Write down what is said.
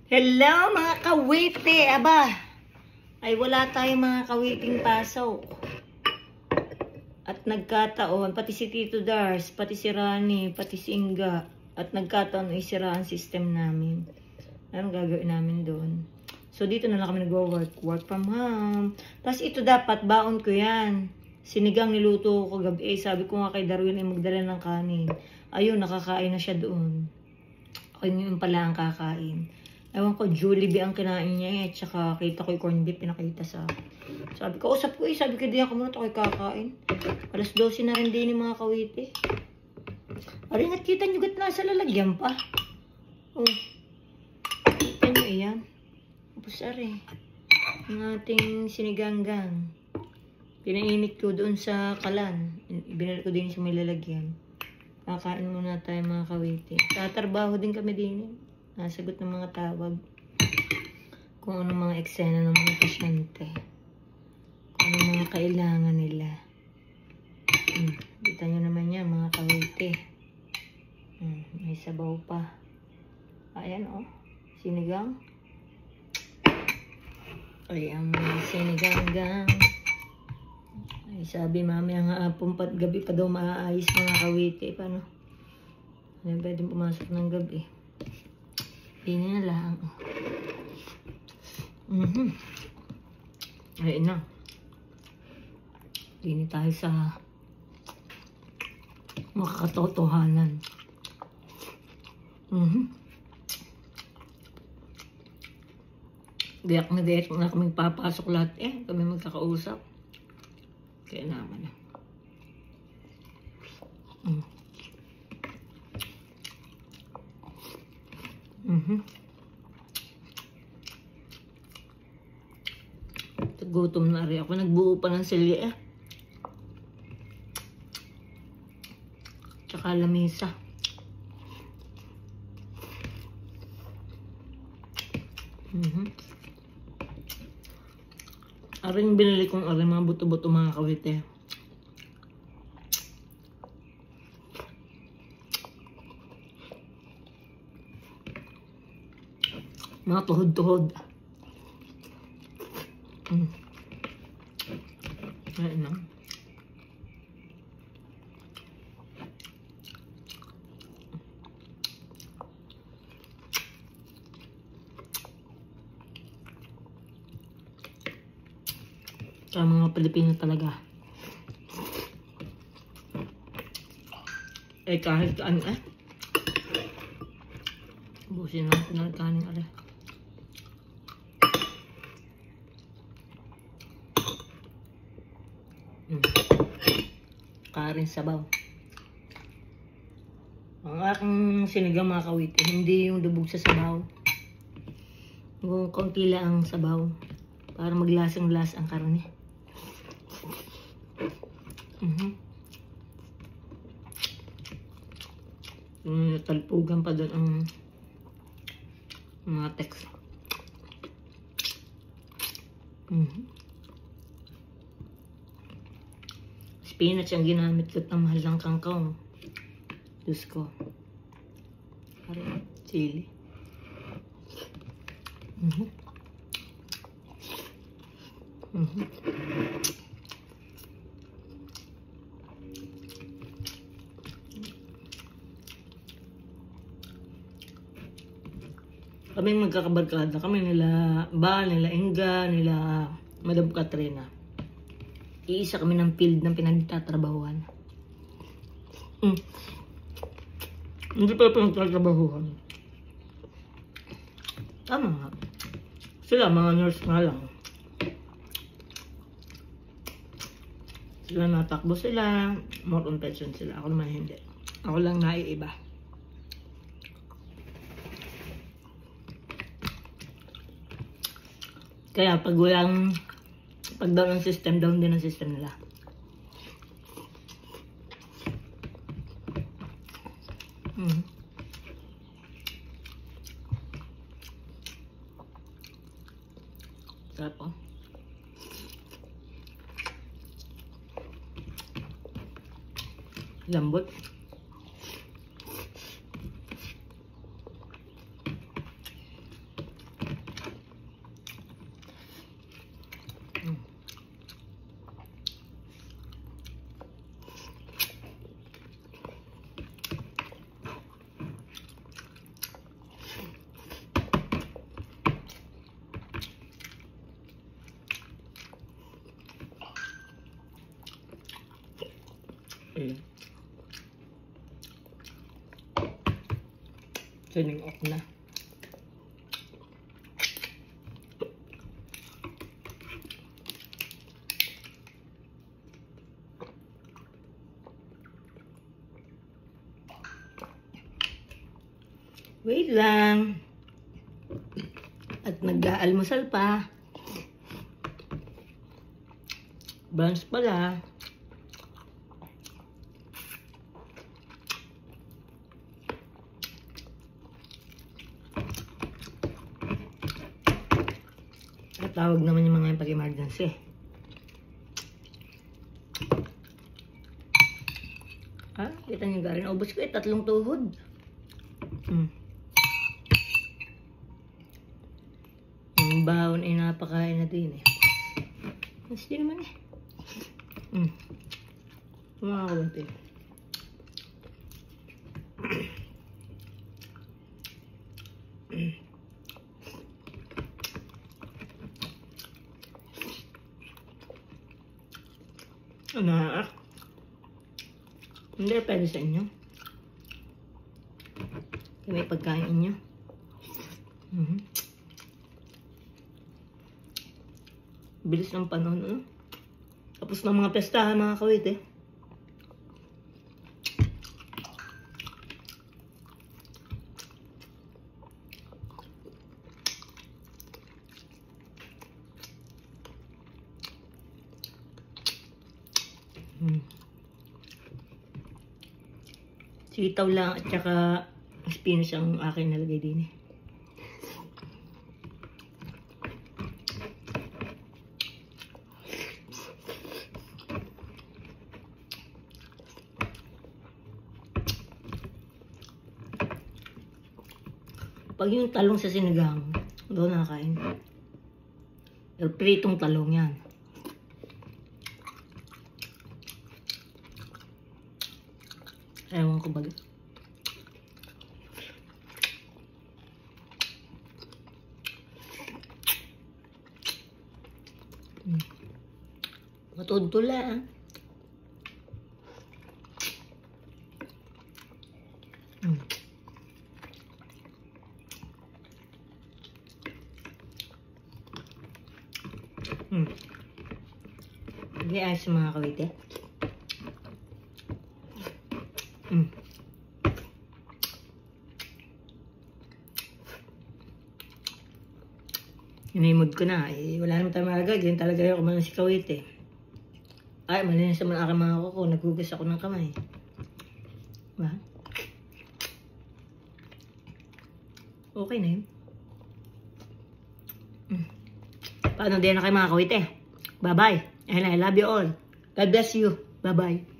Hello mga kawite! Aba, ay wala tayong mga kawiting pasok. At nagkataon, pati si Tito Dars, pati si Rani, pati si Inga. At nagkataon ay sira ang system namin. Anong gagawin namin doon? So dito na lang kami nag-work. Work from home. Tapos ito dapat, baon ko yan. Sinigang niluto ko kagabi. Sabi ko nga kay Darwin ay magdala ng kanin. Ayun, nakakain na siya doon. Ako yun pala ang kakain. Ewan ko, Jollibee ang kinain niya eh. Tsaka kita ko yung corned beef, pinakita sa... Sabi ko, usap ko eh. Sabi ko, di ako muna ito kayo kakain. Alas 12 na rin din yung mga kawite. Aring at kita nyo gat nasa lalagyan pa. Oh. Kita nyo iyan. Tapos ari. Yung ating siniganggang. Pinainit ko doon sa kalan. Binalik ko din sa may lalagyan. Kakain muna tayo mga kawite. Tatrabaho din kami din eh. Nasagot ng mga tawag. Kung ano mga eksena ng mga pasyente. Kung ano mga kailangan nila. Kita nyo naman yan mga kawite. May sabaw pa. Ayan o. Sinigang. Ayan mga siniganggang. Ay sabi mami ang hapon pat gabi pa daw maaayos mga kawite. Paano? Ano pwedeng pumasok ng gabi? Ini na lang. Ayun na. Ini tayo sa makakatotohanan. Gayak na kaming papasok lahat eh. Kami magkakausap. Kaya naman na. Gutom na rin ako. Nagbuo pa ng silya eh. Tsaka lamisa. Aring binili kong aring mga buto-buto mga kawite. Mga tuhod-tuhod. Ayan na. Sa mga Pilipino talaga. Eh kahit ano eh. Busin natin ang kanin ala. Karin sabaw. Ang aking sinigang mga kawite, hindi yung dubog sa sabaw. Yung konti lang ang sabaw. Para maglasang-las ang karne. Talpugan pa doon ang mga text. Spinach ang ginamit ko ng mahal ng kangkong. Diyos ko. Parang chili. Kami magkakabarkada. Kami nila Ba, nila Inga, nila Madam Katrina. Iisa kami ng field ng pinagtatrabahuhan. Hindi pa pinagtatrabahuhan. Tama nga. Sila, mga nurse nga lang. Sila natakbo sila. More on pension sila. Ako naman hindi. Ako lang naiiba. Kaya pag walang pag down ang system, down din ang system nila. Sarap oh. Lambot. Turning off na. Wait lang. At nag-aalmusal pa. Brunch pala. At tawag naman yung mga pag-emergency. Ha? Kita niyo galing. Ubus ko 3 tuhod. Yung baon ay napakain na din eh. Mas din naman eh. Kumakawante. Anak. Hindi, pwede sa inyo. May pagkain inyo. Bilis ng panahon, ano? Tapos ng mga pestahan, mga kawit, eh. Sitaw lang at saka spinach ang akin nalagay din, eh. Pag yung talong sa sinigang, doon nakakain. Yung pritong talong yan. Ewan ko ba. Matudtula, ah. Hindi ayos yung mga kawite. Hinimod ko na. Eh, wala naman tayo magagay. Ganyan talaga yung kumain si kawite. Ay, malinis naman aking mga kuko. Naghugas ako ng kamay. Diba? Okay na yun. Paano din na kayo mga kawite? Bye-bye. And I love you all. God bless you. Bye-bye.